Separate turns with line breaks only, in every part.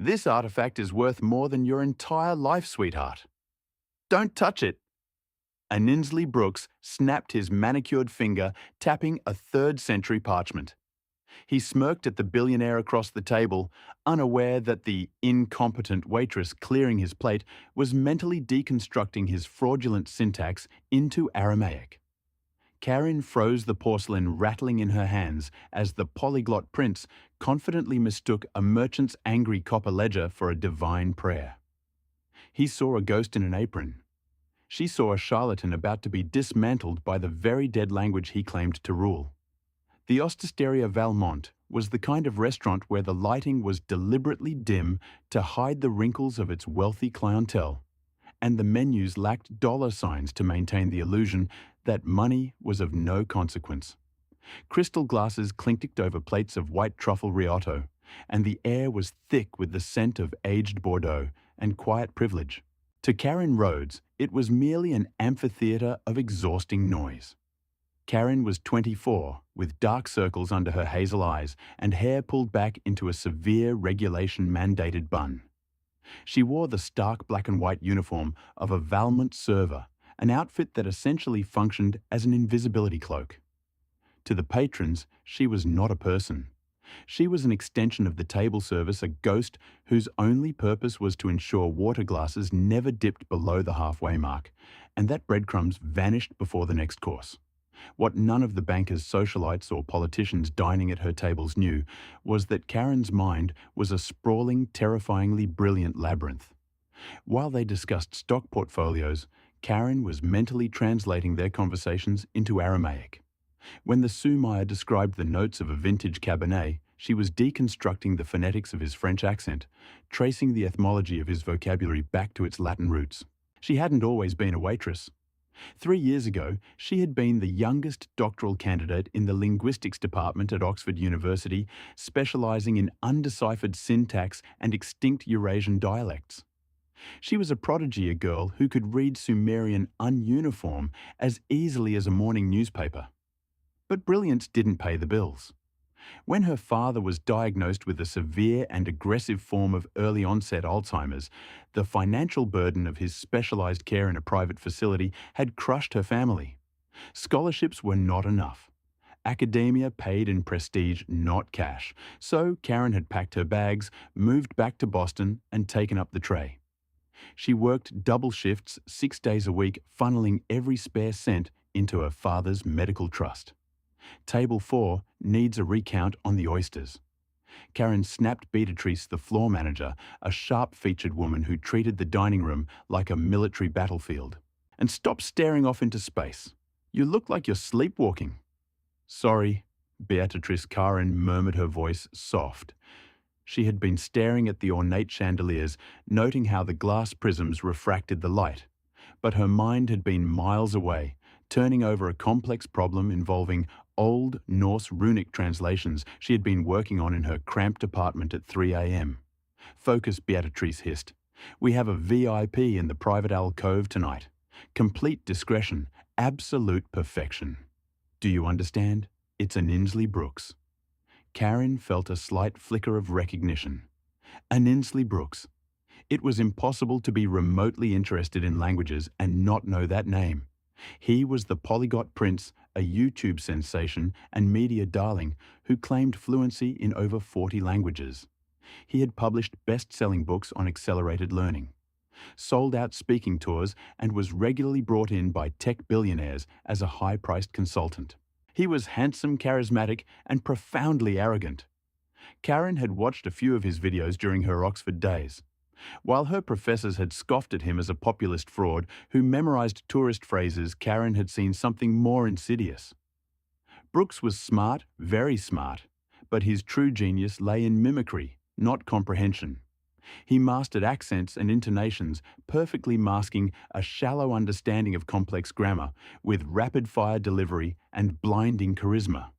This artifact is worth more than your entire life, sweetheart. Don't touch it. Aninsley Brooks snapped his manicured finger, tapping a third-century parchment. He smirked at the billionaire across the table, unaware that the incompetent waitress clearing his plate was mentally deconstructing his fraudulent syntax into Aramaic. Karen froze the porcelain rattling in her hands as the polyglot prince confidently mistook a merchant's angry copper ledger for a divine prayer. He saw a ghost in an apron. She saw a charlatan about to be dismantled by the very dead language he claimed to rule. The Osteria Valmont was the kind of restaurant where the lighting was deliberately dim to hide the wrinkles of its wealthy clientele, and the menus lacked dollar signs to maintain the illusion that money was of no consequence. Crystal glasses clinked over plates of white truffle risotto, and the air was thick with the scent of aged Bordeaux and quiet privilege. To Karen Rhodes, it was merely an amphitheatre of exhausting noise. Karen was 24, with dark circles under her hazel eyes and hair pulled back into a severe regulation-mandated bun. She wore the stark black and white uniform of a Valmont server, an outfit that essentially functioned as an invisibility cloak. To the patrons, she was not a person. She was an extension of the table service, a ghost whose only purpose was to ensure water glasses never dipped below the halfway mark, and that breadcrumbs vanished before the next course. What none of the bankers' socialites or politicians dining at her tables knew was that Karen's mind was a sprawling, terrifyingly brilliant labyrinth. While they discussed stock portfolios, Karen was mentally translating their conversations into Aramaic. When the Sumire described the notes of a vintage Cabernet, she was deconstructing the phonetics of his French accent, tracing the etymology of his vocabulary back to its Latin roots. She hadn't always been a waitress. 3 years ago, she had been the youngest doctoral candidate in the linguistics department at Oxford University, specializing in undeciphered syntax and extinct Eurasian dialects. She was a prodigy, a girl who could read Sumerian ununiform as easily as a morning newspaper. But brilliance didn't pay the bills. When her father was diagnosed with a severe and aggressive form of early-onset Alzheimer's, the financial burden of his specialized care in a private facility had crushed her family. Scholarships were not enough. Academia paid in prestige, not cash. So Karen had packed her bags, moved back to Boston, and taken up the tray. She worked double shifts 6 days a week, funneling every spare cent into her father's medical trust. Table 4 needs a recount on the oysters. Karen snapped Beatrice, the floor manager, a sharp-featured woman who treated the dining room like a military battlefield. And stop staring off into space. You look like you're sleepwalking. Sorry, Beatrice Karen murmured, her voice soft. She had been staring at the ornate chandeliers, noting how the glass prisms refracted the light. But her mind had been miles away, turning over a complex problem involving Old Norse runic translations she had been working on in her cramped apartment at 3 a.m. Focus, Beatrice hissed. We have a VIP in the private alcove tonight. Complete discretion, absolute perfection. Do you understand? It's Aninsley Brooks. Karen felt a slight flicker of recognition. Aninsley Brooks. It was impossible to be remotely interested in languages and not know that name. He was the polyglot prince, a YouTube sensation and media darling who claimed fluency in over 40 languages. He had published best-selling books on accelerated learning, sold out speaking tours, and was regularly brought in by tech billionaires as a high-priced consultant. He was handsome, charismatic, and profoundly arrogant. Karen had watched a few of his videos during her Oxford days. While her professors had scoffed at him as a populist fraud who memorized tourist phrases, Karen had seen something more insidious. Brooks was smart, very smart, but his true genius lay in mimicry, not comprehension. He mastered accents and intonations, perfectly masking a shallow understanding of complex grammar with rapid-fire delivery and blinding charisma.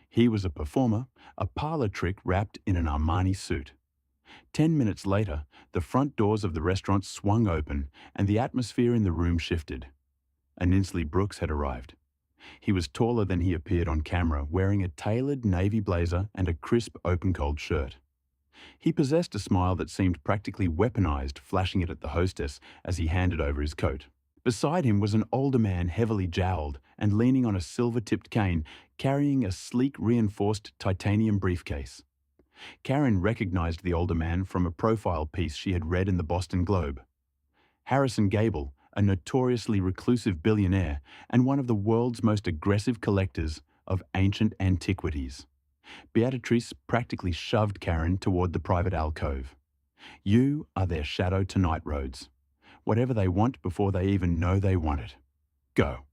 He was a performer, a parlor trick wrapped in an Armani suit. 10 minutes later, the front doors of the restaurant swung open and the atmosphere in the room shifted. Aninsley Brooks had arrived. He was taller than he appeared on camera, wearing a tailored navy blazer and a crisp open-collar shirt. He possessed a smile that seemed practically weaponized, flashing it at the hostess as he handed over his coat. Beside him was an older man heavily jowled and leaning on a silver-tipped cane, carrying a sleek reinforced titanium briefcase. Karen recognized the older man from a profile piece she had read in the Boston Globe. Harrison Gable, a notoriously reclusive billionaire and one of the world's most aggressive collectors of ancient antiquities. Beatrice practically shoved Karen toward the private alcove. You are their shadow tonight, Rhodes. Whatever they want before they even know they want it. Go.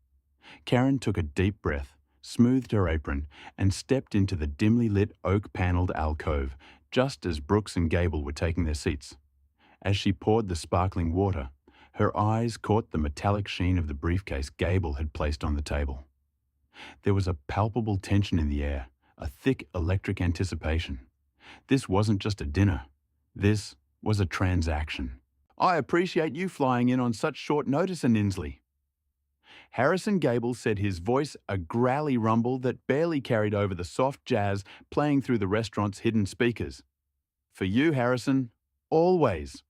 Karen took a deep breath, smoothed her apron, and stepped into the dimly lit oak-paneled alcove, just as Brooks and Gable were taking their seats. As she poured the sparkling water, her eyes caught the metallic sheen of the briefcase Gable had placed on the table. There was a palpable tension in the air, a thick electric anticipation. This wasn't just a dinner. This was a transaction. I appreciate you flying in on such short notice, Ninsley. Harrison Gable said, his voice a growly rumble that barely carried over the soft jazz playing through the restaurant's hidden speakers. For you, Harrison, always.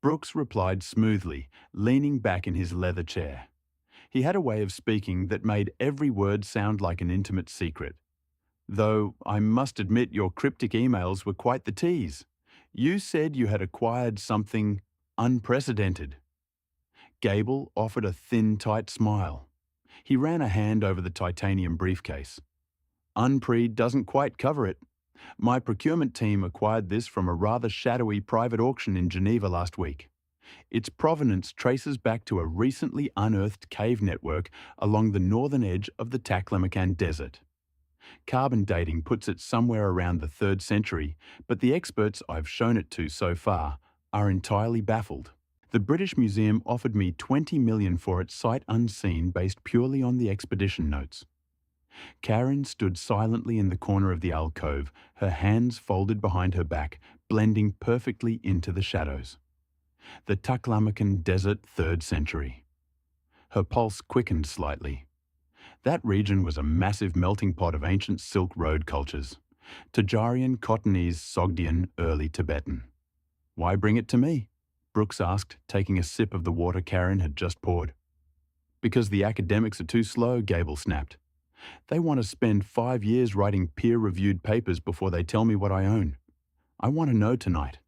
Brooks replied smoothly, leaning back in his leather chair. He had a way of speaking that made every word sound like an intimate secret. Though I must admit your cryptic emails were quite the tease. You said you had acquired something unprecedented. Gable offered a thin, tight smile. He ran a hand over the titanium briefcase. Unpre doesn't quite cover it. My procurement team acquired this from a rather shadowy private auction in Geneva last week. Its provenance traces back to a recently unearthed cave network along the northern edge of the Taklamakan Desert. Carbon dating puts it somewhere around the 3rd century, but the experts I've shown it to so far are entirely baffled. The British Museum offered me $20 million for it sight unseen based purely on the expedition notes. Karen stood silently in the corner of the alcove, her hands folded behind her back, blending perfectly into the shadows. The Taklamakan Desert, 3rd century. Her pulse quickened slightly. That region was a massive melting pot of ancient Silk Road cultures. Tajarian, Cottonese, Sogdian, early Tibetan. Why bring it to me? Brooks asked, taking a sip of the water Karen had just poured. Because the academics are too slow, Gable snapped. They want to spend 5 years writing peer-reviewed papers before they tell me what I own. I want to know tonight.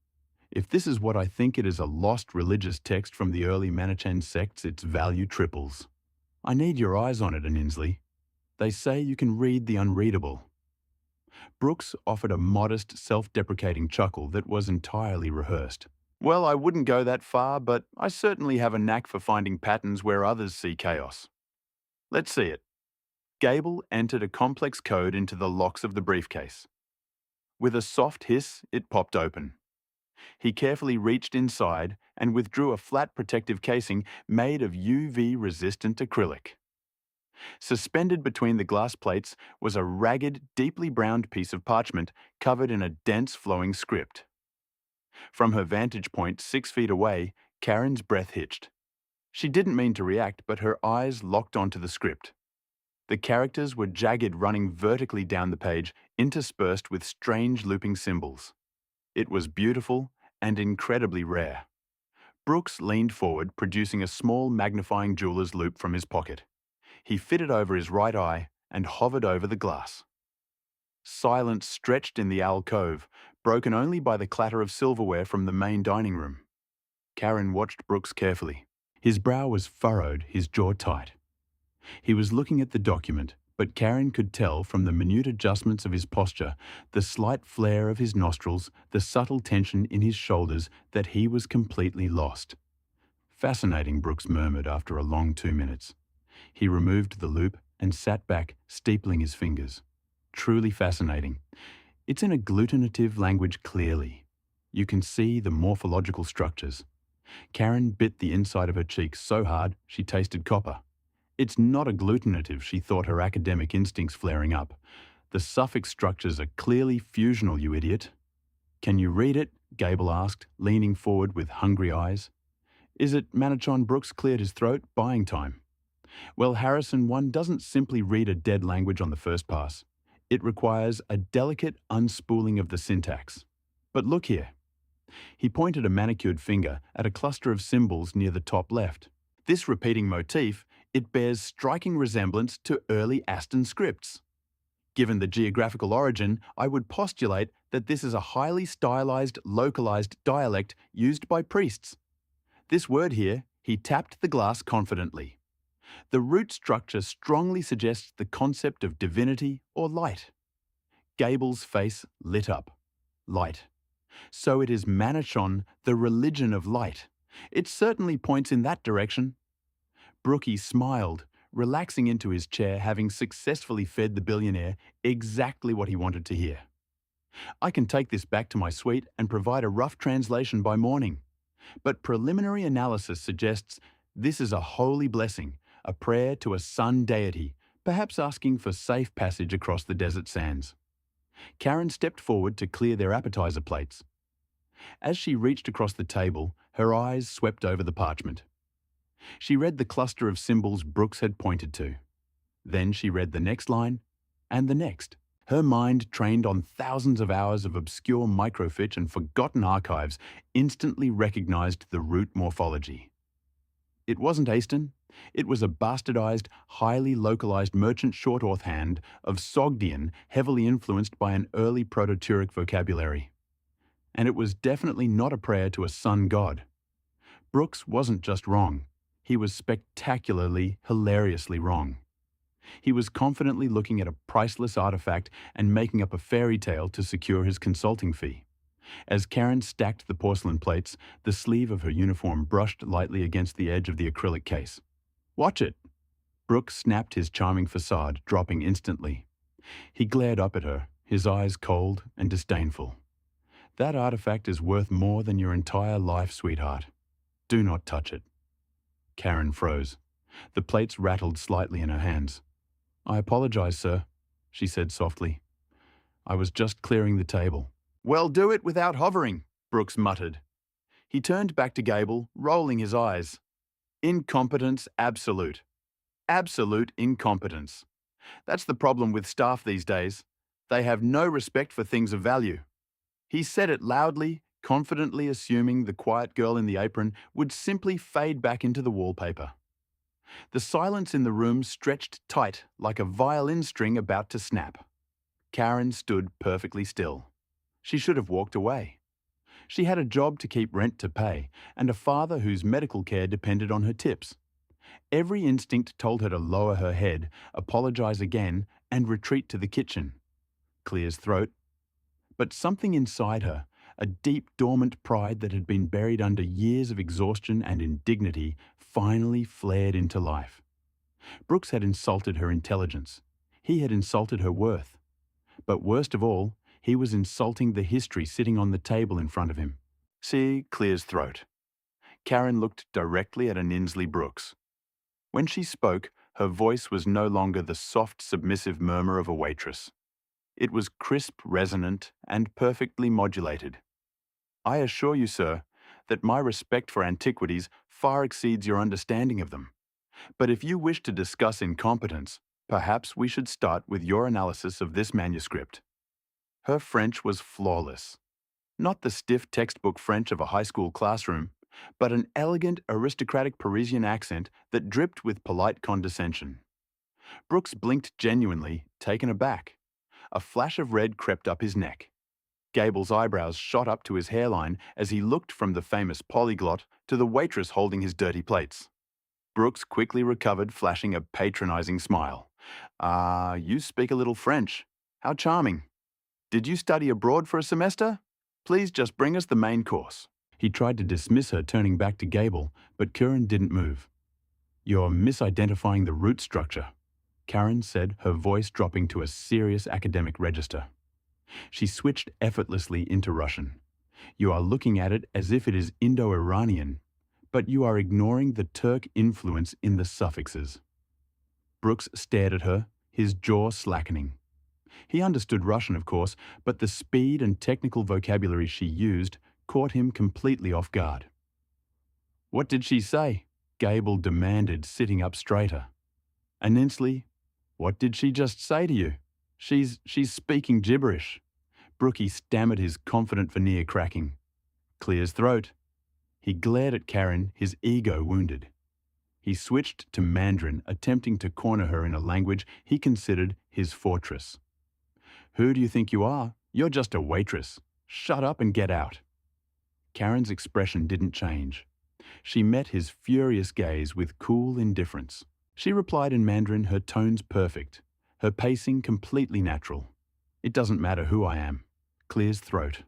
If this is what I think it is, a lost religious text from the early Manichan sects, its value triples. I need your eyes on it, Ninsley. They say you can read the unreadable. Brooks offered a modest, self-deprecating chuckle that was entirely rehearsed. Well, I wouldn't go that far, but I certainly have a knack for finding patterns where others see chaos. Let's see it. Gable entered a complex code into the locks of the briefcase. With a soft hiss, it popped open. He carefully reached inside and withdrew a flat protective casing made of UV-resistant acrylic. Suspended between the glass plates was a ragged, deeply browned piece of parchment covered in a dense flowing script. From her vantage point 6 feet away, Karen's breath hitched. She didn't mean to react, but her eyes locked onto the script. The characters were jagged, running vertically down the page, interspersed with strange looping symbols. It was beautiful and incredibly rare. Brooks leaned forward, producing a small magnifying jeweler's loupe from his pocket. He fitted over his right eye and hovered over the glass. Silence stretched in the alcove, broken only by the clatter of silverware from the main dining room. Karen watched Brooks carefully. His brow was furrowed, his jaw tight. He was looking at the document, but Karen could tell from the minute adjustments of his posture, the slight flare of his nostrils, the subtle tension in his shoulders, that he was completely lost. Fascinating, Brooks murmured after a long 2 minutes. He removed the loupe and sat back, steepling his fingers. Truly fascinating. It's in a agglutinative language clearly. You can see the morphological structures. Karen bit the inside of her cheek so hard she tasted copper. It's not agglutinative, she thought, her academic instincts flaring up. The suffix structures are clearly fusional, you idiot. Can you read it? Gable asked, leaning forward with hungry eyes. Is it Manichan? Brooks cleared his throat, buying time. Well, Harrison, one doesn't simply read a dead language on the first pass. It requires a delicate unspooling of the syntax. But look here. He pointed a manicured finger at a cluster of symbols near the top left. This repeating motif, it bears striking resemblance to early Aston scripts. Given the geographical origin, I would postulate that this is a highly stylized, localized dialect used by priests. This word here, he tapped the glass confidently. The root structure strongly suggests the concept of divinity or light. Gable's face lit up. Light. So it is Manichon, the religion of light. It certainly points in that direction. Brookie smiled, relaxing into his chair, having successfully fed the billionaire exactly what he wanted to hear. I can take this back to my suite and provide a rough translation by morning. But preliminary analysis suggests this is a holy blessing, a prayer to a sun deity, perhaps asking for safe passage across the desert sands. Karen stepped forward to clear their appetizer plates. As she reached across the table, her eyes swept over the parchment. She read the cluster of symbols Brooks had pointed to. Then she read the next line, and the next. Her mind, trained on thousands of hours of obscure microfiche and forgotten archives, instantly recognized the root morphology. It wasn't Aston. It was a bastardized, highly localized merchant shorthand of Sogdian, heavily influenced by an early Proto-Turic vocabulary. And it was definitely not a prayer to a sun god. Brooks wasn't just wrong. He was spectacularly, hilariously wrong. He was confidently looking at a priceless artifact and making up a fairy tale to secure his consulting fee. As Karen stacked the porcelain plates, the sleeve of her uniform brushed lightly against the edge of the acrylic case. "Watch it!" Brooks snapped his charming facade, dropping instantly. He glared up at her, his eyes cold and disdainful. "That artifact is worth more than your entire life, sweetheart. Do not touch it." Karen froze. The plates rattled slightly in her hands. "I apologize, sir," she said softly. "I was just clearing the table." "Well, do it without hovering," Brooks muttered. He turned back to Gable, rolling his eyes. Incompetence absolute. Absolute incompetence. That's the problem with staff these days. They have no respect for things of value. He said it loudly, confidently assuming the quiet girl in the apron would simply fade back into the wallpaper. The silence in the room stretched tight like a violin string about to snap. Karen stood perfectly still. She should have walked away. She had a job to keep rent to pay and a father whose medical care depended on her tips. Every instinct told her to lower her head, apologize again, and retreat to the kitchen. Clear his throat. But something inside her, a deep dormant pride that had been buried under years of exhaustion and indignity, finally flared into life. Brooks had insulted her intelligence. He had insulted her worth. But worst of all, he was insulting the history sitting on the table in front of him. See, Clear's throat. Karen looked directly at Ninsley Brooks. When she spoke, her voice was no longer the soft, submissive murmur of a waitress. It was crisp, resonant, and perfectly modulated. "I assure you, sir, that my respect for antiquities far exceeds your understanding of them. But if you wish to discuss incompetence, perhaps we should start with your analysis of this manuscript." Her French was flawless. Not the stiff textbook French of a high school classroom, but an elegant, aristocratic Parisian accent that dripped with polite condescension. Brooks blinked genuinely, taken aback. A flash of red crept up his neck. Gable's eyebrows shot up to his hairline as he looked from the famous Polyglot to the waitress holding his dirty plates. Brooks quickly recovered, flashing a patronizing smile. "Ah, you speak a little French. How charming. Did you study abroad for a semester? Please just bring us the main course." He tried to dismiss her, turning back to Gable, but Karen didn't move. "You're misidentifying the root structure," Karen said, her voice dropping to a serious academic register. She switched effortlessly into Russian. "You are looking at it as if it is Indo-Iranian, but you are ignoring the Turk influence in the suffixes." Brooks stared at her, his jaw slackening. He understood Russian, of course, but the speed and technical vocabulary she used caught him completely off guard. "What did she say?" Gable demanded, sitting up straighter. "Ninsley, what did she just say to you? She's speaking gibberish." Brookie stammered, his confident veneer cracking. Clear as throat. He glared at Karen, his ego wounded. He switched to Mandarin, attempting to corner her in a language he considered his fortress. Who do you think you are? You're just a waitress. Shut up and get out. Karen's expression didn't change. She met his furious gaze with cool indifference. She replied in Mandarin, her tones perfect, her pacing completely natural. It doesn't matter who I am. Clear's throat.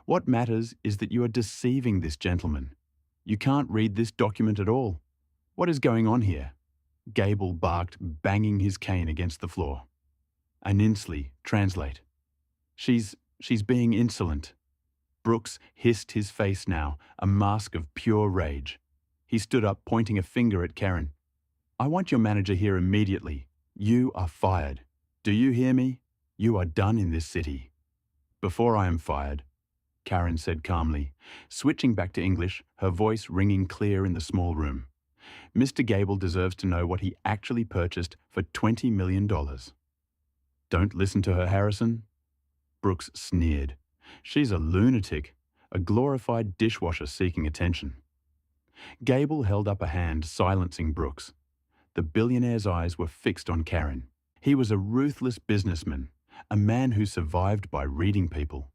What matters is that you are deceiving this gentleman. You can't read this document at all. What is going on here? Gable barked, banging his cane against the floor. Aninsli, translate. She's being insolent. Brooks hissed, his face now a mask of pure rage. He stood up, pointing a finger at Karen. I want your manager here immediately. You are fired. Do you hear me? You are done in this city. Before I am fired, Karen said calmly, switching back to English, her voice ringing clear in the small room. Mr. Gable deserves to know what he actually purchased for $20 million. Don't listen to her, Harrison. Brooks sneered. She's a lunatic, a glorified dishwasher seeking attention. Gable held up a hand, silencing Brooks. The billionaire's eyes were fixed on Karen. He was a ruthless businessman, a man who survived by reading people.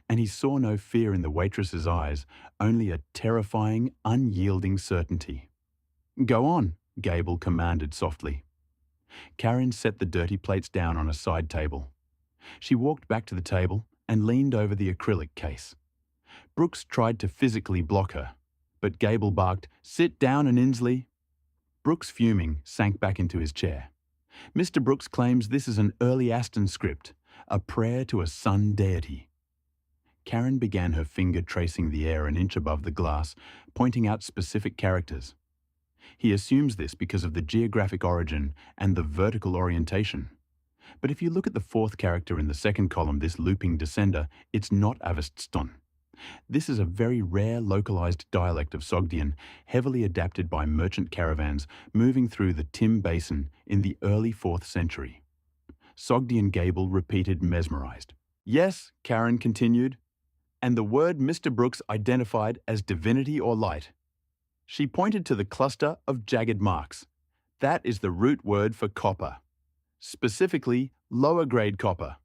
And he saw no fear in the waitress's eyes, only a terrifying, unyielding certainty. Go on, Gable commanded softly. Karen set the dirty plates down on a side table. She walked back to the table and leaned over the acrylic case. Brooks tried to physically block her, but Gable barked, Sit down, Aninsli. Brooks, fuming, sank back into his chair. Mr. Brooks claims this is an early Aston script, a prayer to a sun deity. Karen began, her finger tracing the air an inch above the glass, pointing out specific characters. He assumes this because of the geographic origin and the vertical orientation. But if you look at the fourth character in the second column, this looping descender, it's not Avestston. This is a very rare localized dialect of Sogdian, heavily adapted by merchant caravans moving through the Tim Basin in the early 4th century. Sogdian Gable repeated, mesmerized. Yes, Karen continued, and the word Mr. Brooks identified as divinity or light. She pointed to the cluster of jagged marks. That is the root word for copper. Specifically, lower-grade copper.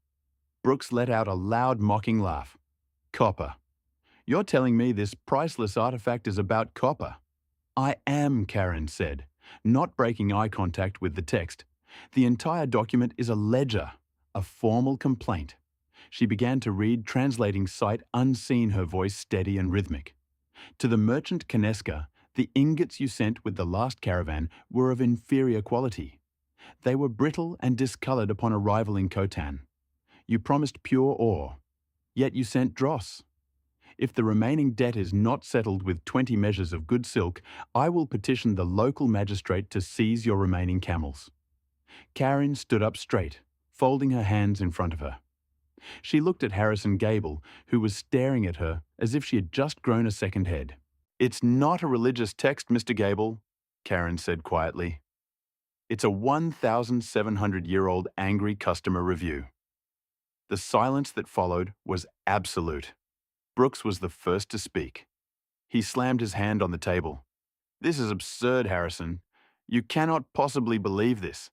Brooks let out a loud, mocking laugh. Copper. You're telling me this priceless artifact is about copper? I am, Karen said, not breaking eye contact with the text. The entire document is a ledger, a formal complaint. She began to read, translating sight unseen, her voice steady and rhythmic. To the merchant Kineska, the ingots you sent with the last caravan were of inferior quality. They were brittle and discoloured upon arrival in Khotan. You promised pure ore, yet you sent dross. If the remaining debt is not settled with 20 measures of good silk, I will petition the local magistrate to seize your remaining camels. Karen stood up straight, folding her hands in front of her. She looked at Harrison Gable, who was staring at her as if she had just grown a second head. It's not a religious text, Mr. Gable, Karen said quietly. It's a 1,700-year-old angry customer review. The silence that followed was absolute. Brooks was the first to speak. He slammed his hand on the table. This is absurd, Harrison. You cannot possibly believe this.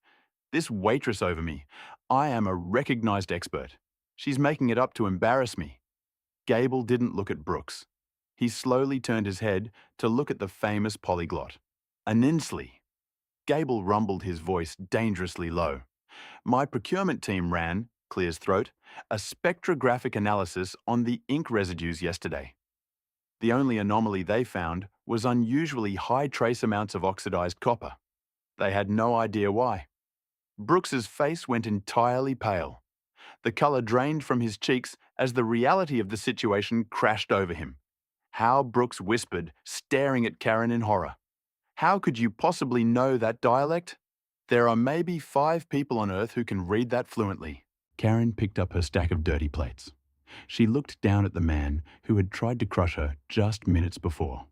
This waitress over me. I am a recognized expert. She's making it up to embarrass me. Gable didn't look at Brooks. He slowly turned his head to look at the famous polyglot. Aninsli. Gable rumbled, his voice dangerously low. My procurement team ran, Clear's throat, a spectrographic analysis on the ink residues yesterday. The only anomaly they found was unusually high trace amounts of oxidized copper. They had no idea why. Brooks's face went entirely pale. The color drained from his cheeks as the reality of the situation crashed over him. How Brooks whispered, staring at Karen in horror. How could you possibly know that dialect? There are maybe 5 people on Earth who can read that fluently. Karen picked up her stack of dirty plates. She looked down at the man who had tried to crush her just minutes before.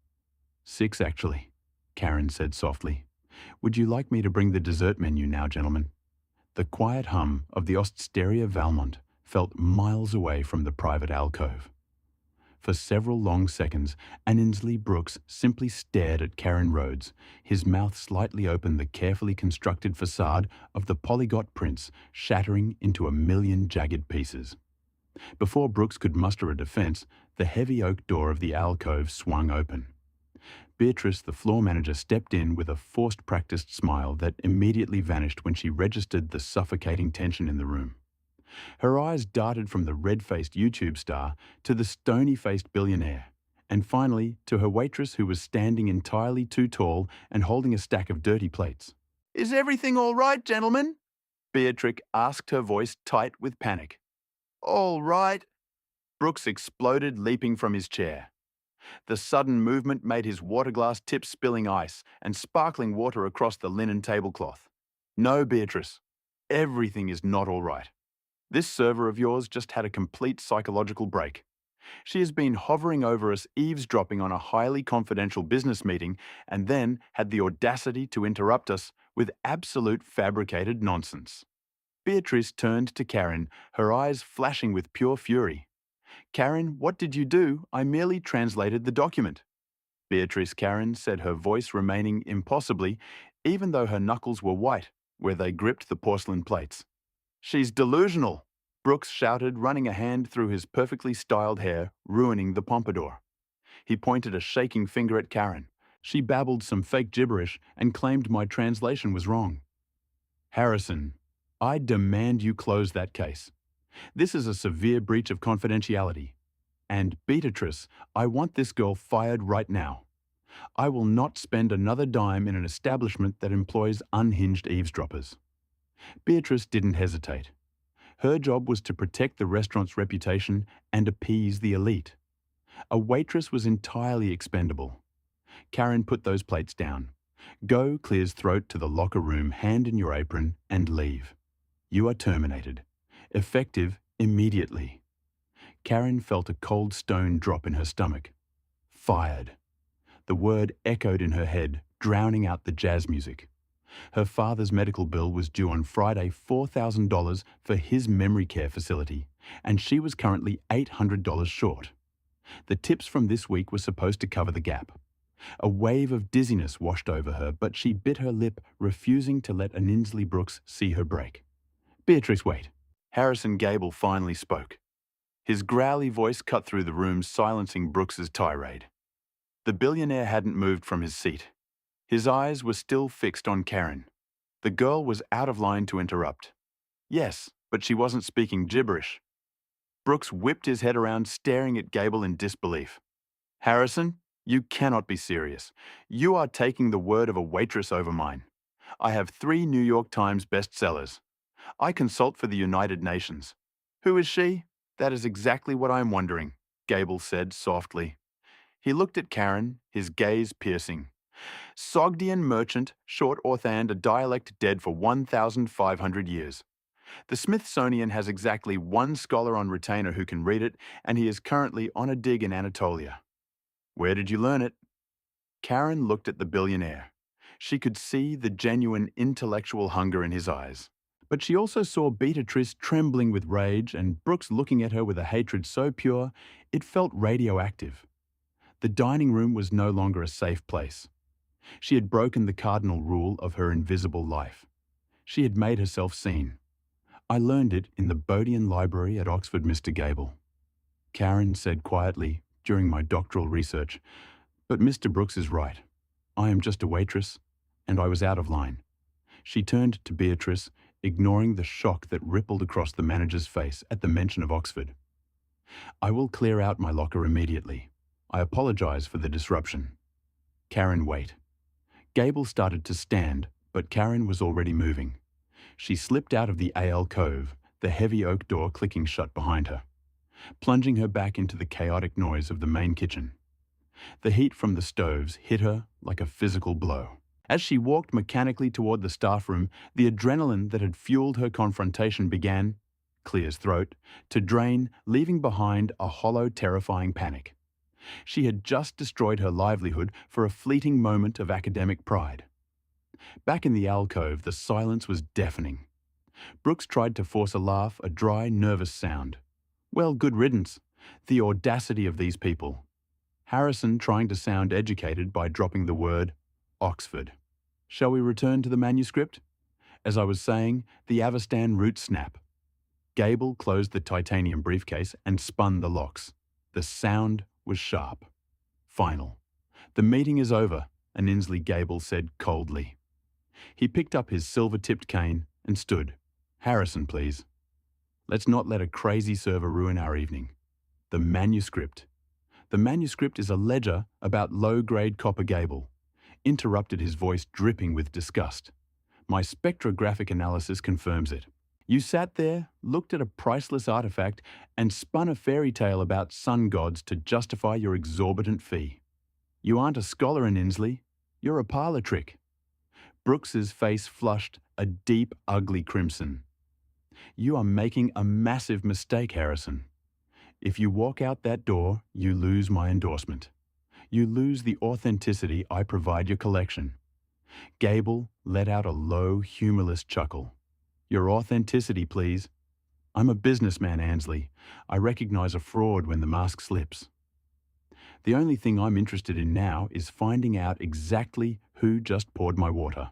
6, actually, Karen said softly. Would you like me to bring the dessert menu now, gentlemen? The quiet hum of the Osteria Valmont felt miles away from the private alcove. For several long seconds, Annesley Brooks simply stared at Karen Rhodes, his mouth slightly open, the carefully constructed facade of the Polyglot prince shattering into a million jagged pieces. Before Brooks could muster a defense, the heavy oak door of the alcove swung open. Beatrice, the floor manager, stepped in with a forced practiced smile that immediately vanished when she registered the suffocating tension in the room. Her eyes darted from the red-faced YouTube star to the stony-faced billionaire, and finally to her waitress, who was standing entirely too tall and holding a stack of dirty plates. "Is everything all right, gentlemen?" Beatrix asked, her voice tight with panic. "All right." Brooks exploded, leaping from his chair. The sudden movement made his water glass tip spilling ice and sparkling water across the linen tablecloth. "No, Beatrice, everything is not all right. This server of yours just had a complete psychological break. She has been hovering over us, eavesdropping on a highly confidential business meeting, and then had the audacity to interrupt us with absolute fabricated nonsense." Beatrice turned to Karen, her eyes flashing with pure fury. "Karen, what did you do? I merely translated the document." Karen said, her voice remaining impossibly, even though her knuckles were white where they gripped the porcelain plates. "She's delusional," Brooks shouted, running a hand through his perfectly styled hair, ruining the pompadour. He pointed a shaking finger at Karen. She babbled some fake gibberish and claimed my translation was wrong. "Harrison, I demand you close that case. This is a severe breach of confidentiality. And Beatrice, I want this girl fired right now. I will not spend another dime in an establishment that employs unhinged eavesdroppers." Beatrice didn't hesitate. Her job was to protect the restaurant's reputation and appease the elite. A waitress was entirely expendable. Karen put those plates down. "Go," clears throat, "to the locker room, hand in your apron, and leave. You are terminated. Effective immediately." Karen felt a cold stone drop in her stomach. Fired. The word echoed in her head, drowning out the jazz music. Her father's medical bill was due on Friday, $4,000 for his memory care facility, and she was currently $800 short. The tips from this week were supposed to cover the gap. A wave of dizziness washed over her, but she bit her lip, refusing to let Annesley Brooks see her break. "Beatrice, wait." Harrison Gable finally spoke. His growly voice cut through the room, silencing Brooks's tirade. The billionaire hadn't moved from his seat. His eyes were still fixed on Karen. The girl was out of line to interrupt. Yes, but she wasn't speaking gibberish. Brooks whipped his head around, staring at Gable in disbelief. "Harrison, you cannot be serious. You are taking the word of a waitress over mine. I have 3 New York Times bestsellers. I consult for the United Nations. Who is she? That is exactly what I am wondering," Gable said softly. He looked at Karen, his gaze piercing. "Sogdian merchant, short Orthand, a dialect dead for 1,500 years. The Smithsonian has exactly 1 scholar on retainer who can read it, and he is currently on a dig in Anatolia. Where did you learn it?" Karen looked at the billionaire. She could see the genuine intellectual hunger in his eyes. But she also saw Beatrice trembling with rage and Brooks looking at her with a hatred so pure it felt radioactive. The dining room was no longer a safe place. She had broken the cardinal rule of her invisible life. She had made herself seen. "I learned it in the Bodian Library at Oxford, Mr. Gable," Karen said quietly during my doctoral research. "But Mr. Brooks is right. I am just a waitress, and I was out of line." She turned to Beatrice, ignoring the shock that rippled across the manager's face at the mention of Oxford. "I will clear out my locker immediately. I apologize for the disruption." "Karen, wait." Gable started to stand, but Karen was already moving. She slipped out of the alcove, the heavy oak door clicking shut behind her, plunging her back into the chaotic noise of the main kitchen. The heat from the stoves hit her like a physical blow. As she walked mechanically toward the staff room, the adrenaline that had fueled her confrontation began, clear's throat, to drain, leaving behind a hollow, terrifying panic. She had just destroyed her livelihood for a fleeting moment of academic pride. Back in the alcove, the silence was deafening. Brooks tried to force a laugh, a dry, nervous sound. Well, good riddance. The audacity of these people. Harrison trying to sound educated by dropping the word Oxford. Shall we return to the manuscript? As I was saying, the Avestan root snap. Gable closed the titanium briefcase and spun the locks. The sound was sharp. Final. The meeting is over, Inslee Gable said coldly. He picked up his silver-tipped cane and stood. Harrison, please. Let's not let a crazy server ruin our evening. The manuscript. The manuscript is a ledger about low-grade copper Gable. Interrupted, his voice dripping with disgust. My spectrographic analysis confirms it. You sat there, looked at a priceless artifact, and spun a fairy tale about sun gods to justify your exorbitant fee. You aren't a scholar, Inslee. You're a parlor trick. Brooks's face flushed a deep, ugly crimson. You are making a massive mistake, Harrison. If you walk out that door, you lose my endorsement. You lose the authenticity I provide your collection. Gable let out a low, humorless chuckle. Your authenticity, please. I'm a businessman, Inslee. I recognize a fraud when the mask slips. The only thing I'm interested in now is finding out exactly who just poured my water.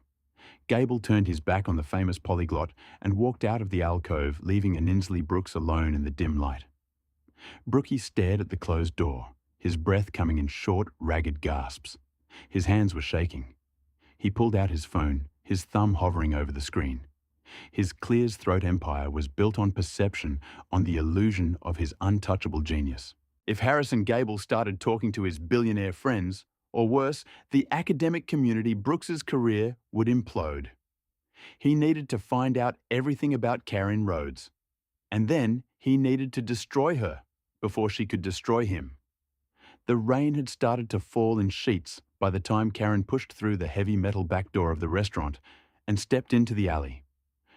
Gable turned his back on the famous Polyglot and walked out of the alcove, leaving Inslee Brooks alone in the dim light. Brookie stared at the closed door, his breath coming in short, ragged gasps. His hands were shaking. He pulled out his phone, his thumb hovering over the screen. His clear's throat empire was built on perception, on the illusion of his untouchable genius. If Harrison Gable started talking to his billionaire friends, or worse, the academic community, Brooks's career would implode. He needed to find out everything about Karen Rhodes. And then he needed to destroy her before she could destroy him. The rain had started to fall in sheets by the time Karen pushed through the heavy metal back door of the restaurant and stepped into the alley.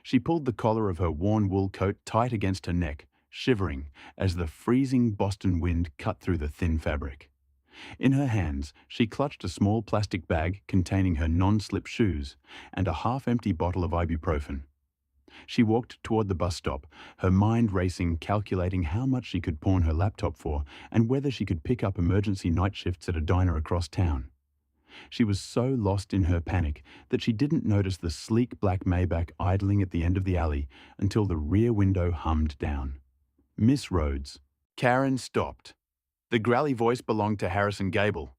She pulled the collar of her worn wool coat tight against her neck, shivering as the freezing Boston wind cut through the thin fabric. In her hands, she clutched a small plastic bag containing her non-slip shoes and a half-empty bottle of ibuprofen. She walked toward the bus stop, her mind racing, calculating how much she could pawn her laptop for and whether she could pick up emergency night shifts at a diner across town. She was so lost in her panic that she didn't notice the sleek black Maybach idling at the end of the alley until the rear window hummed down. Miss Rhodes. Karen stopped. The growly voice belonged to Harrison Gable.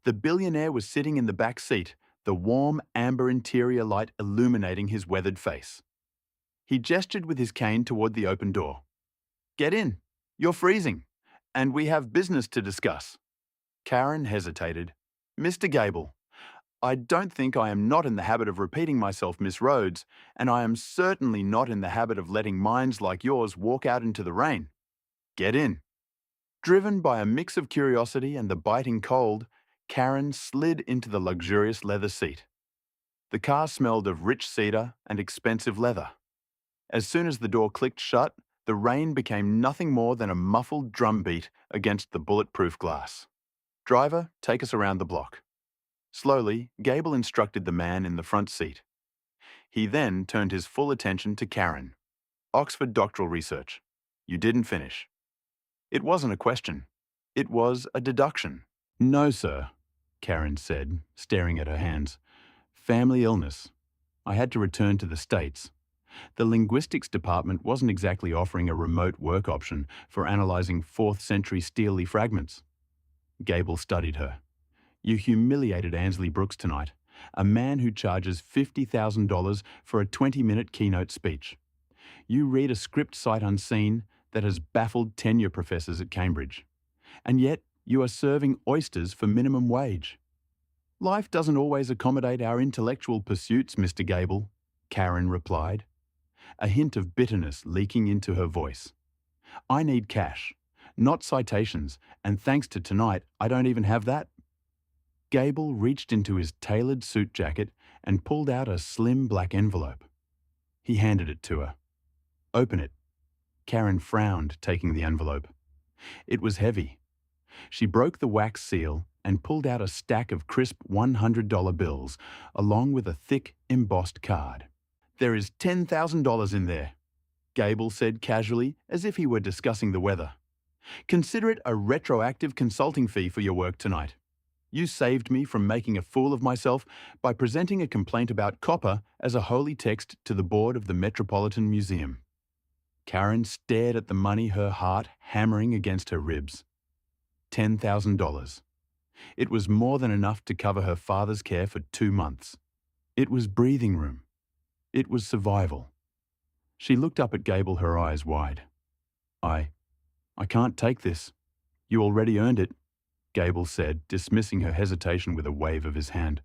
The billionaire was sitting in the back seat, the warm amber interior light illuminating his weathered face. He gestured with his cane toward the open door. Get in. You're freezing. And we have business to discuss. Karen hesitated. Mr. Gable, I don't think I am not in the habit of repeating myself, Miss Rhodes, and I am certainly not in the habit of letting minds like yours walk out into the rain. Get in. Driven by a mix of curiosity and the biting cold, Karen slid into the luxurious leather seat. The car smelled of rich cedar and expensive leather. As soon as the door clicked shut, the rain became nothing more than a muffled drumbeat against the bulletproof glass. Driver, take us around the block. Slowly, Gable instructed the man in the front seat. He then turned his full attention to Karen. Oxford doctoral research. You didn't finish. It wasn't a question. It was a deduction. No, sir, Karen said, staring at her hands. Family illness. I had to return to the States. The linguistics department wasn't exactly offering a remote work option for analyzing 4th century steely fragments. Gable studied her. You humiliated Inslee Brooks tonight, a man who charges $50,000 for a 20-minute keynote speech. You read a script sight unseen that has baffled tenure professors at Cambridge. And yet, you are serving oysters for minimum wage. Life doesn't always accommodate our intellectual pursuits, Mr. Gable, Karen replied, a hint of bitterness leaking into her voice. I need cash, not citations, and thanks to tonight, I don't even have that. Gable reached into his tailored suit jacket and pulled out a slim black envelope. He handed it to her. Open it. Karen frowned, taking the envelope. It was heavy. She broke the wax seal and pulled out a stack of crisp $100 bills, along with a thick, embossed card. There is $10,000 in there, Gable said casually, as if he were discussing the weather. Consider it a retroactive consulting fee for your work tonight. You saved me from making a fool of myself by presenting a complaint about copper as a holy text to the board of the Metropolitan Museum. Karen stared at the money, her heart hammering against her ribs. $10,000. It was more than enough to cover her father's care for 2 months. It was breathing room. It was survival. She looked up at Gable, her eyes wide. I can't take this. You already earned it, Gable said, dismissing her hesitation with a wave of his hand.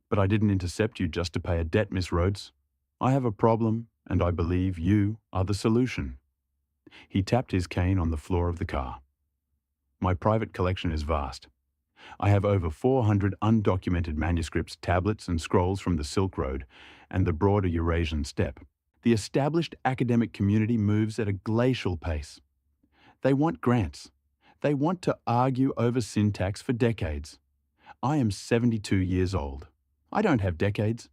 But I didn't intercept you just to pay a debt, Miss Rhodes. I have a problem, and I believe you are the solution. He tapped his cane on the floor of the car. My private collection is vast. I have over 400 undocumented manuscripts, tablets, and scrolls from the Silk Road and the broader Eurasian steppe. The established academic community moves at a glacial pace. They want grants. They want to argue over syntax for decades. I am 72 years old. I don't have decades.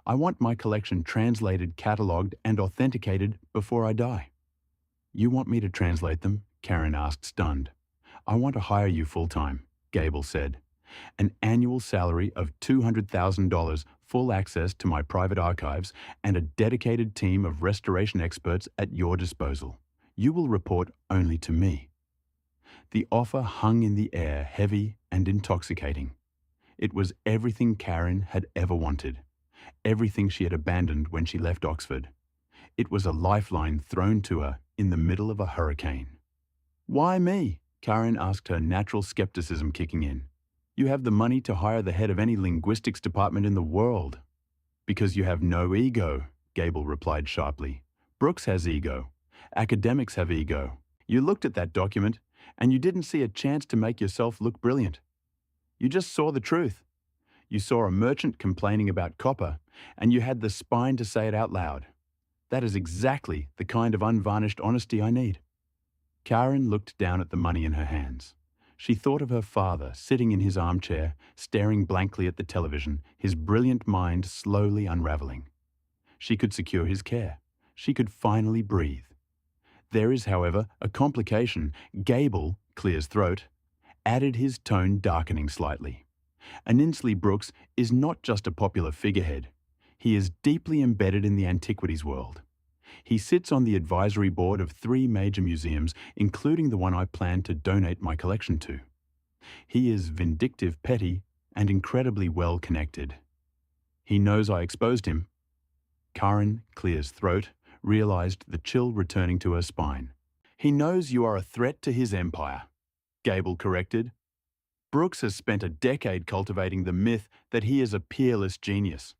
I want my collection translated, catalogued, and authenticated before I die. You want me to translate them? Karen asked, stunned. I want to hire you full-time, Gable said. An annual salary of $200,000, full access to my private archives, and a dedicated team of restoration experts at your disposal. You will report only to me. The offer hung in the air, heavy and intoxicating. It was everything Karen had ever wanted, everything she had abandoned when she left Oxford. It was a lifeline thrown to her in the middle of a hurricane. Why me? Karen asked, her natural skepticism kicking in. You have the money to hire the head of any linguistics department in the world. Because you have no ego, Gable replied sharply. Brooks has ego. Academics have ego. You looked at that document, and you didn't see a chance to make yourself look brilliant. You just saw the truth. You saw a merchant complaining about copper, and you had the spine to say it out loud. That is exactly the kind of unvarnished honesty I need. Karen looked down at the money in her hands. She thought of her father sitting in his armchair, staring blankly at the television, his brilliant mind slowly unraveling. She could secure his care. She could finally breathe. There is, however, a complication. Gable, Clear's throat, added, his tone darkening slightly. Unintentional Brooks is not just a popular figurehead. He is deeply embedded in the antiquities world. He sits on the advisory board of 3 major museums, including the one I plan to donate my collection to. He is vindictive, petty, and incredibly well connected. He knows I exposed him. Karen, Clear's throat, realized the chill returning to her spine. He knows you are a threat to his empire, Gable corrected. Brooks has spent a decade cultivating the myth that he is a peerless genius.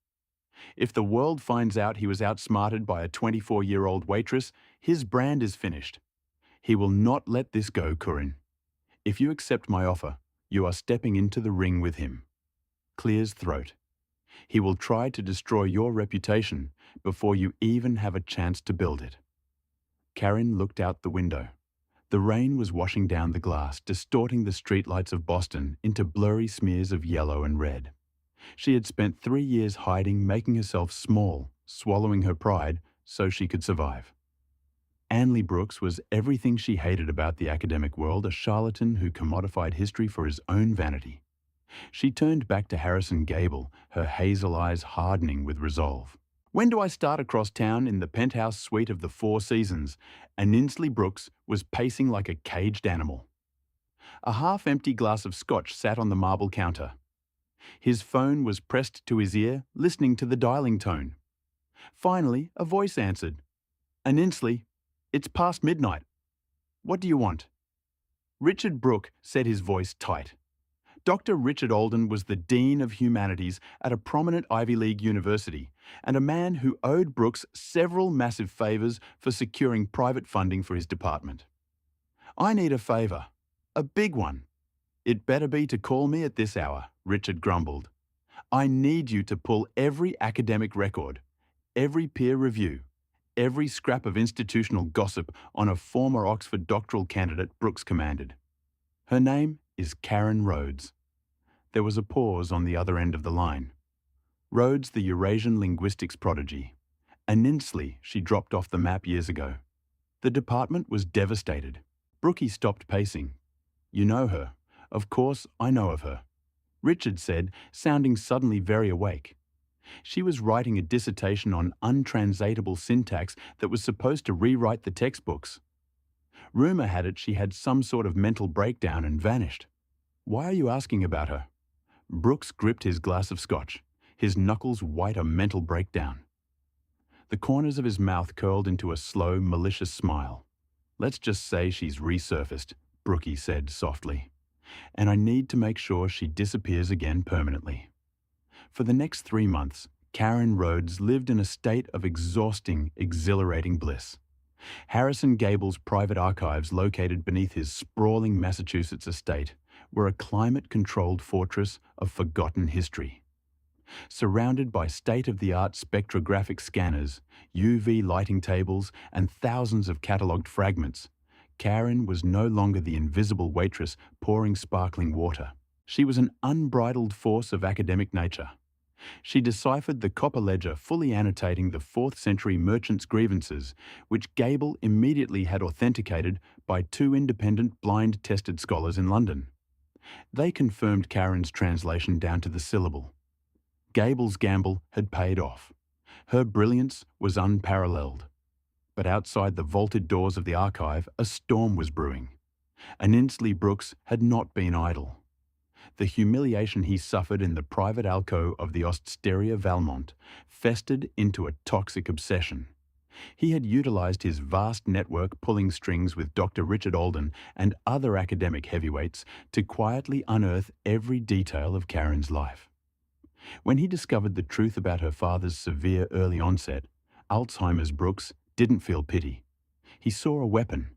If the world finds out he was outsmarted by a 24-year-old waitress, his brand is finished. He will not let this go, Corinne. If you accept my offer, you are stepping into the ring with him. Clear's throat. He will try to destroy your reputation before you even have a chance to build it. Karen looked out the window. The rain was washing down the glass, distorting the streetlights of Boston into blurry smears of yellow and red. She had spent 3 years hiding, making herself small, swallowing her pride so she could survive. Unbeknownst Brooks was everything she hated about the academic world, a charlatan who commodified history for his own vanity. She turned back to Harrison Gable, her hazel eyes hardening with resolve. When do I start across town in the penthouse suite of the Four Seasons? Unbeknownst Brooks was pacing like a caged animal. A half-empty glass of scotch sat on the marble counter. His phone was pressed to his ear, listening to the dialing tone. Finally, a voice answered. Unbeknownst, it's past midnight. What do you want? Richard Brooke said, his voice tight. Dr. Richard Alden was the Dean of Humanities at a prominent Ivy League university, and a man who owed Brooks several massive favours for securing private funding for his department. I need a favour. A big one. It better be to call me at this hour, Richard grumbled. I need you to pull every academic record, every peer review, every scrap of institutional gossip on a former Oxford doctoral candidate, Brooks commanded. Her name is Karen Rhodes. There was a pause on the other end of the line. Rhodes, the Eurasian linguistics prodigy. Aninsli, she dropped off the map years ago. The department was devastated. Brookie stopped pacing. You know her. Of course, I know of her. Richard said, sounding suddenly very awake. She was writing a dissertation on untranslatable syntax that was supposed to rewrite the textbooks. Rumour had it she had some sort of mental breakdown and vanished. Why are you asking about her? Brooks gripped his glass of scotch, his knuckles white a mental breakdown. The corners of his mouth curled into a slow, malicious smile. Let's just say she's resurfaced, Brookie said softly. And I need to make sure she disappears again permanently. For the next 3 months, Karen Rhodes lived in a state of exhausting, exhilarating bliss. Harrison Gable's private archives, located beneath his sprawling Massachusetts estate, were a climate-controlled fortress of forgotten history. Surrounded by state-of-the-art spectrographic scanners, UV lighting tables, and thousands of catalogued fragments, Karen was no longer the invisible waitress pouring sparkling water. She was an unbridled force of academic nature. She deciphered the copper ledger fully annotating the 4th century merchants' grievances, which Gable immediately had authenticated by 2 independent blind-tested scholars in London. They confirmed Karen's translation down to the syllable. Gable's gamble had paid off. Her brilliance was unparalleled. But outside the vaulted doors of the archive, a storm was brewing. Aninsli Brooks had not been idle. The humiliation he suffered in the private alcove of the Osteria Valmont festered into a toxic obsession. He had utilized his vast network pulling strings with Dr. Richard Alden and other academic heavyweights to quietly unearth every detail of Karen's life. When he discovered the truth about her father's severe early onset, Alzheimer's, Brooks didn't feel pity. He saw a weapon.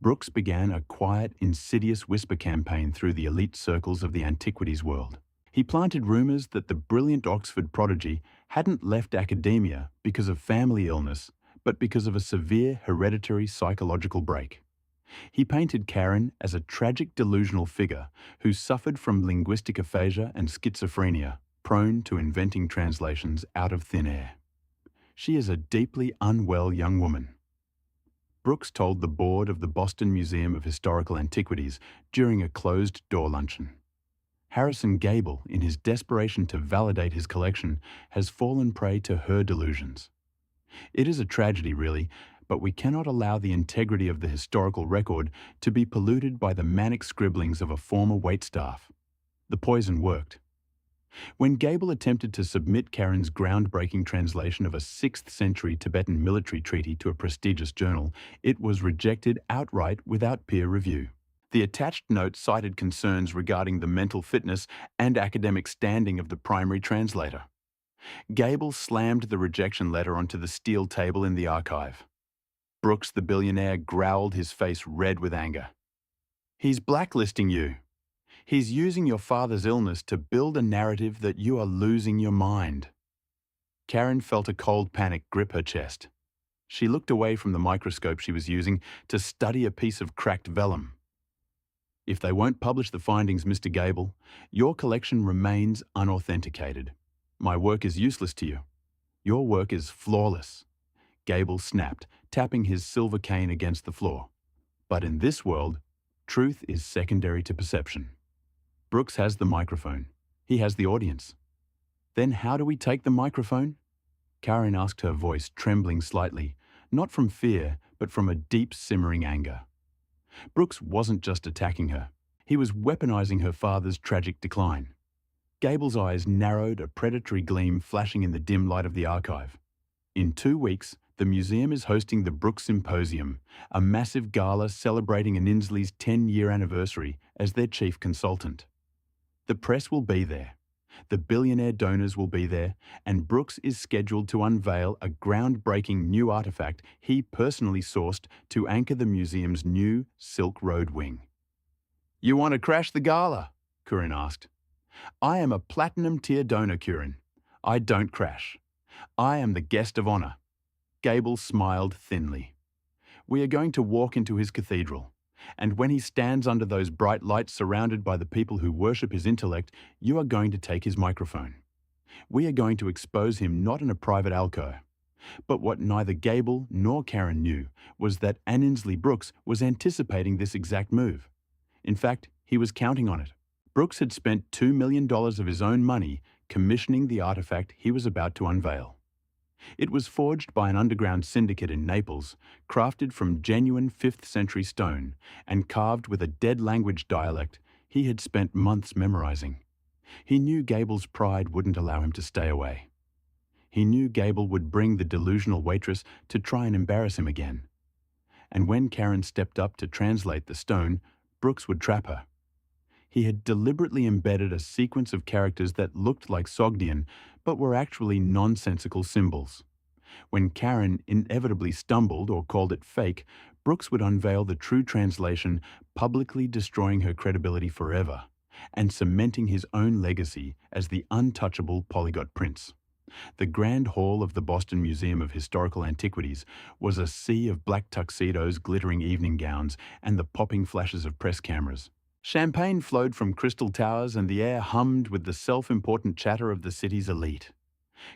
Brooks began a quiet, insidious whisper campaign through the elite circles of the antiquities world. He planted rumours that the brilliant Oxford prodigy hadn't left academia because of family illness, but because of a severe hereditary psychological break. He painted Karen as a tragic delusional figure who suffered from linguistic aphasia and schizophrenia, prone to inventing translations out of thin air. She is a deeply unwell young woman. Brooks told the board of the Boston Museum of Historical Antiquities during a closed-door luncheon. Harrison Gable, in his desperation to validate his collection, has fallen prey to her delusions. It is a tragedy, really, but we cannot allow the integrity of the historical record to be polluted by the manic scribblings of a former waitstaff. The poison worked. When Gable attempted to submit Karen's groundbreaking translation of a 6th century Tibetan military treaty to a prestigious journal, it was rejected outright without peer review. The attached note cited concerns regarding the mental fitness and academic standing of the primary translator. Gable slammed the rejection letter onto the steel table in the archive. Brooks, the billionaire, growled, his face red with anger. He's blacklisting you. He's using your father's illness to build a narrative that you are losing your mind. Karen felt a cold panic grip her chest. She looked away from the microscope she was using to study a piece of cracked vellum. If they won't publish the findings, Mr. Gable, your collection remains unauthenticated. My work is useless to you. Your work is flawless. Gable snapped, tapping his silver cane against the floor. But in this world, truth is secondary to perception. Brooks has the microphone. He has the audience. Then how do we take the microphone? Karen asked, her voice trembling slightly, not from fear, but from a deep simmering anger. Brooks wasn't just attacking her. He was weaponizing her father's tragic decline. Gable's eyes narrowed, a predatory gleam flashing in the dim light of the archive. In 2 weeks, the museum is hosting the Brooks Symposium, a massive gala celebrating Aninsli's 10-year anniversary as their chief consultant. The press will be there. The billionaire donors will be there, and Brooks is scheduled to unveil a groundbreaking new artifact he personally sourced to anchor the museum's new Silk Road wing. You want to crash the gala? Curran asked. I am a platinum-tier donor, Curran. I don't crash. I am the guest of honor. Gable smiled thinly. We are going to walk into his cathedral. And when he stands under those bright lights surrounded by the people who worship his intellect, you are going to take his microphone. We are going to expose him not in a private alcove. But what neither Gable nor Karen knew was that Annesley Brooks was anticipating this exact move. In fact, he was counting on it. Brooks had spent $2 million of his own money commissioning the artifact he was about to unveil. It was forged by an underground syndicate in Naples, crafted from genuine 5th century stone, and carved with a dead language dialect he had spent months memorizing. He knew Gable's pride wouldn't allow him to stay away. He knew Gable would bring the delusional waitress to try and embarrass him again. And when Karen stepped up to translate the stone, Brooks would trap her. He had deliberately embedded a sequence of characters that looked like Sogdian, but were actually nonsensical symbols. When Karen inevitably stumbled or called it fake, Brooks would unveil the true translation, publicly destroying her credibility forever, and cementing his own legacy as the untouchable Polyglot prince. The Grand Hall of the Boston Museum of Historical Antiquities was a sea of black tuxedos, glittering evening gowns, and the popping flashes of press cameras. Champagne flowed from crystal towers and the air hummed with the self-important chatter of the city's elite.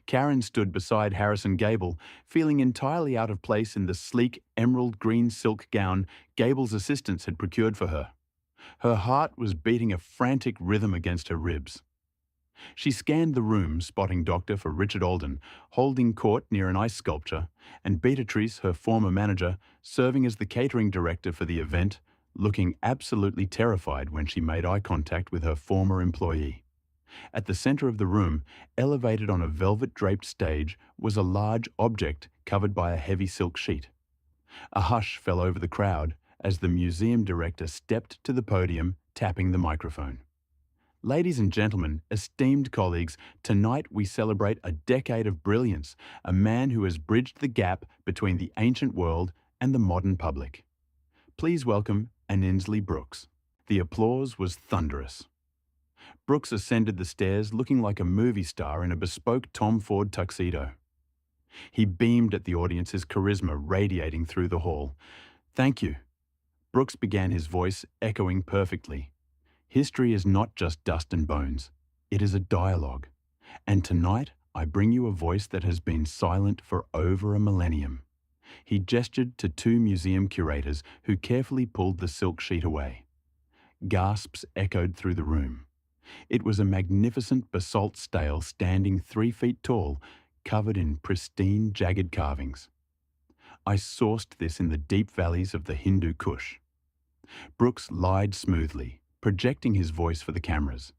Karen stood beside Harrison Gable, feeling entirely out of place in the sleek emerald green silk gown Gable's assistants had procured for her. Her heart was beating a frantic rhythm against her ribs. She scanned the room, spotting Doctor for Richard Alden, holding court near an ice sculpture, and Beatrice, her former manager, serving as the catering director for the event, looking absolutely terrified when she made eye contact with her former employee. At the center of the room, elevated on a velvet-draped stage, was a large object covered by a heavy silk sheet. A hush fell over the crowd as the museum director stepped to the podium, tapping the microphone. Ladies and gentlemen, esteemed colleagues, tonight we celebrate a decade of brilliance, a man who has bridged the gap between the ancient world and the modern public. Please welcome Annesley Brooks. The applause was thunderous. Brooks ascended the stairs looking like a movie star in a bespoke Tom Ford tuxedo. He beamed at the audience, his charisma radiating through the hall. "Thank you." Brooks began, his voice echoing perfectly. "History is not just dust and bones. It is a dialogue. And tonight, I bring you a voice that has been silent for over a millennium." He gestured to two museum curators who carefully pulled the silk sheet away. Gasps echoed through the room. It was a magnificent basalt stele standing 3 feet tall, covered in pristine, jagged carvings. "I sourced this in the deep valleys of the Hindu Kush." Brooks lied smoothly, projecting his voice for the cameras.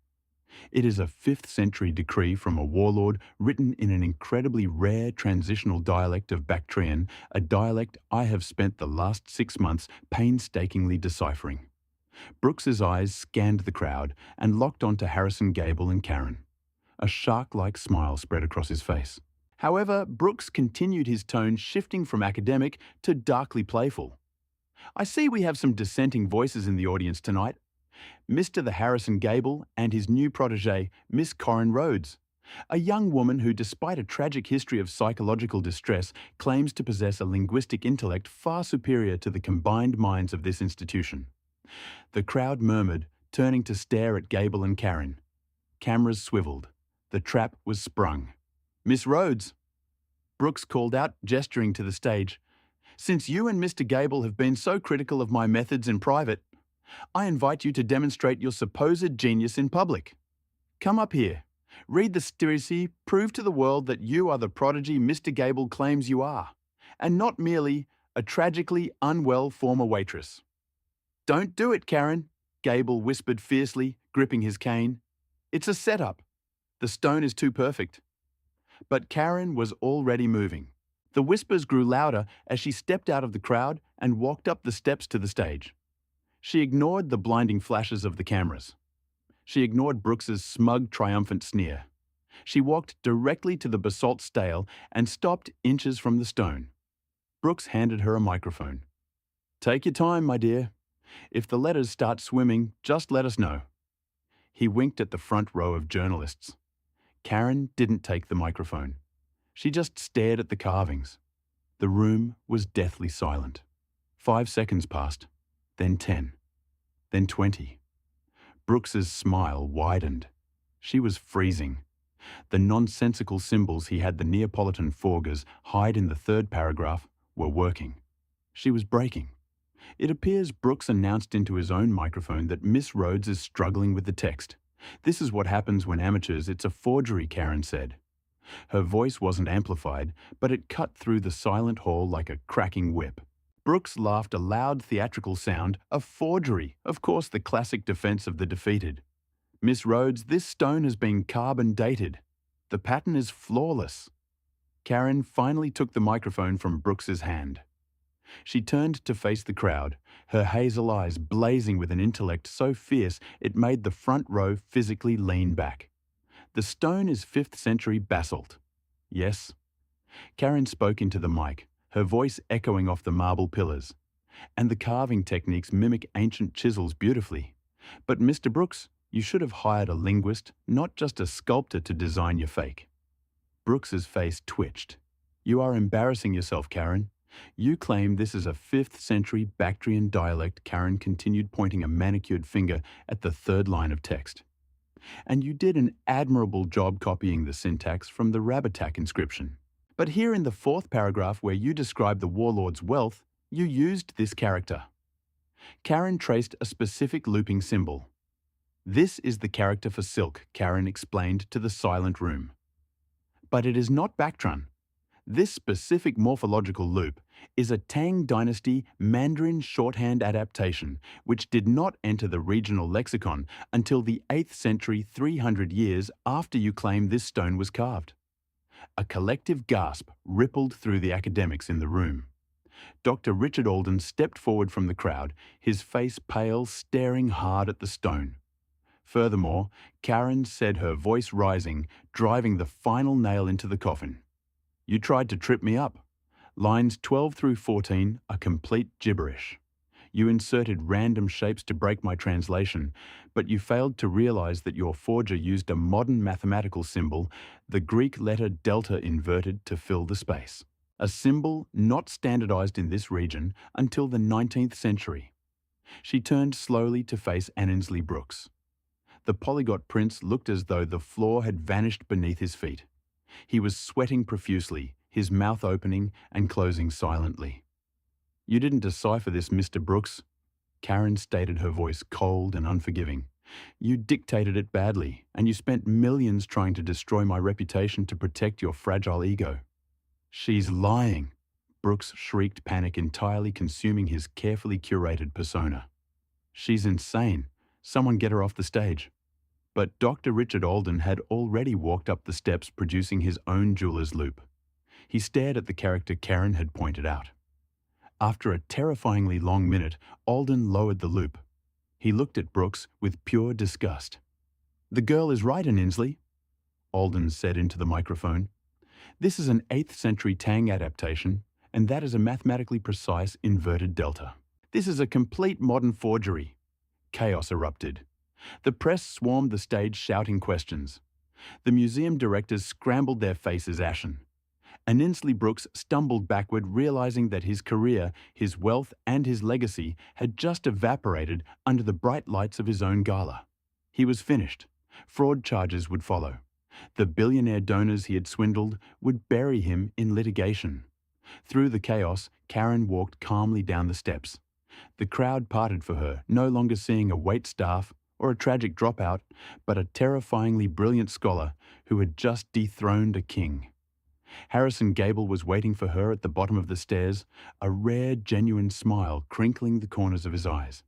"It is a 5th century decree from a warlord written in an incredibly rare transitional dialect of Bactrian, a dialect I have spent the last 6 months painstakingly deciphering." Brooks's eyes scanned the crowd and locked onto Harrison Gable and Karen. A shark-like smile spread across his face. However, Brooks continued, his tone shifting from academic to darkly playful. "I see we have some dissenting voices in the audience tonight. Mr. the Harrison Gable and his new protégé, Miss Corinne Rhodes, a young woman who, despite a tragic history of psychological distress, claims to possess a linguistic intellect far superior to the combined minds of this institution." The crowd murmured, turning to stare at Gable and Karen. Cameras swiveled. The trap was sprung. "Miss Rhodes," Brooks called out, gesturing to the stage, "since you and Mr. Gable have been so critical of my methods in private, I invite you to demonstrate your supposed genius in public. Come up here, read the stiracy, prove to the world that you are the prodigy Mr. Gable claims you are, and not merely a tragically unwell former waitress." "Don't do it, Karen," Gable whispered fiercely, gripping his cane. "It's a setup. The stone is too perfect." But Karen was already moving. The whispers grew louder as she stepped out of the crowd and walked up the steps to the stage. She ignored the blinding flashes of the cameras. She ignored Brooks's smug, triumphant sneer. She walked directly to the basalt stele and stopped inches from the stone. Brooks handed her a microphone. "Take your time, my dear. If the letters start swimming, just let us know." He winked at the front row of journalists. Karen didn't take the microphone. She just stared at the carvings. The room was deathly silent. 5 seconds passed, then 10, then 20. Brooks's smile widened. She was freezing. The nonsensical symbols he had the Neapolitan forgers hide in the third paragraph were working. She was breaking. It appears Brooks announced into his own microphone that Miss Rhodes is struggling with the text. This is what happens when amateurs. It's a forgery, Karen said. Her voice wasn't amplified, but it cut through the silent hall like a cracking whip. Brooks laughed a loud theatrical sound. A forgery, of course, the classic defense of the defeated. Miss Rhodes, this stone has been carbon dated. The pattern is flawless. Karen finally took the microphone from Brooks's hand. She turned to face the crowd, her hazel eyes blazing with an intellect so fierce it made the front row physically lean back. The stone is 5th century basalt. Yes. Karen spoke into the mic, her voice echoing off the marble pillars. And the carving techniques mimic ancient chisels beautifully. But Mr. Brooks, you should have hired a linguist, not just a sculptor to design your fake. Brooks's face twitched. You are embarrassing yourself, Karen. You claim this is a 5th century Bactrian dialect, Karen continued, pointing a manicured finger at the third line of text. And you did an admirable job copying the syntax from the Rabbitac inscription. But here in the 4th paragraph where you describe the warlord's wealth, you used this character. Karen traced a specific looping symbol. This is the character for silk, Karen explained to the silent room. But it is not Bactran. This specific morphological loop is a Tang Dynasty Mandarin shorthand adaptation which did not enter the regional lexicon until the 8th century, 300 years after you claim this stone was carved. A collective gasp rippled through the academics in the room. Dr. Richard Alden stepped forward from the crowd, his face pale, staring hard at the stone. Furthermore, Karen said, her voice rising, driving the final nail into the coffin. You tried to trip me up. Lines 12 through 14 are complete gibberish. You inserted random shapes to break my translation, but you failed to realize that your forger used a modern mathematical symbol, the Greek letter delta inverted, to fill the space. A symbol not standardized in this region until the 19th century. She turned slowly to face Annesley Brooks. The polyglot prince looked as though the floor had vanished beneath his feet. He was sweating profusely, his mouth opening and closing silently. You didn't decipher this, Mr. Brooks. Karen stated, her voice cold and unforgiving. You dictated it badly, and you spent millions trying to destroy my reputation to protect your fragile ego. She's lying, Brooks shrieked, panic entirely consuming his carefully curated persona. She's insane. Someone get her off the stage. But Dr. Richard Alden had already walked up the steps, producing his own jeweler's loop. He stared at the character Karen had pointed out. After a terrifyingly long minute, Alden lowered the loop. He looked at Brooks with pure disgust. The girl is right, Annesley, Alden said into the microphone. This is an 8th century Tang adaptation, and that is a mathematically precise inverted delta. This is a complete modern forgery. Chaos erupted. The press swarmed the stage shouting questions. The museum directors scrambled, their faces ashen. Annesley Brooks stumbled backward, realizing that his career, his wealth and his legacy had just evaporated under the bright lights of his own gala. He was finished. Fraud charges would follow. The billionaire donors he had swindled would bury him in litigation. Through the chaos, Karen walked calmly down the steps. The crowd parted for her, no longer seeing a wait staff or a tragic dropout, but a terrifyingly brilliant scholar who had just dethroned a king. Harrison Gable was waiting for her at the bottom of the stairs, a rare, genuine smile crinkling the corners of his eyes.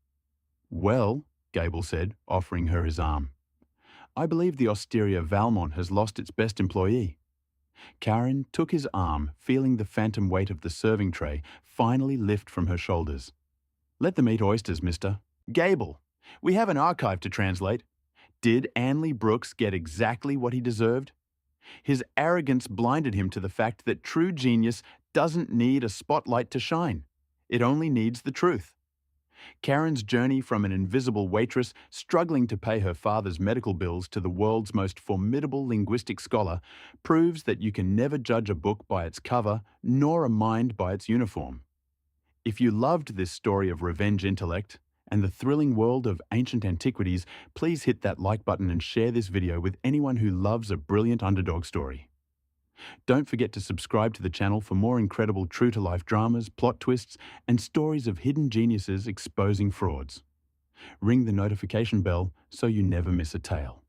Well, Gable said, offering her his arm. I believe the Osteria Valmont has lost its best employee. Karen took his arm, feeling the phantom weight of the serving tray finally lift from her shoulders. Let them eat oysters, mister. Gable, we have an archive to translate. Did Annesley Brooks get exactly what he deserved? His arrogance blinded him to the fact that true genius doesn't need a spotlight to shine. It only needs the truth. Karen's journey from an invisible waitress struggling to pay her father's medical bills to the world's most formidable linguistic scholar proves that you can never judge a book by its cover, nor a mind by its uniform. If you loved this story of revenge intellect, and the thrilling world of ancient antiquities, please hit that like button and share this video with anyone who loves a brilliant underdog story. Don't forget to subscribe to the channel for more incredible true-to-life dramas, plot twists, and stories of hidden geniuses exposing frauds. Ring the notification bell so you never miss a tale.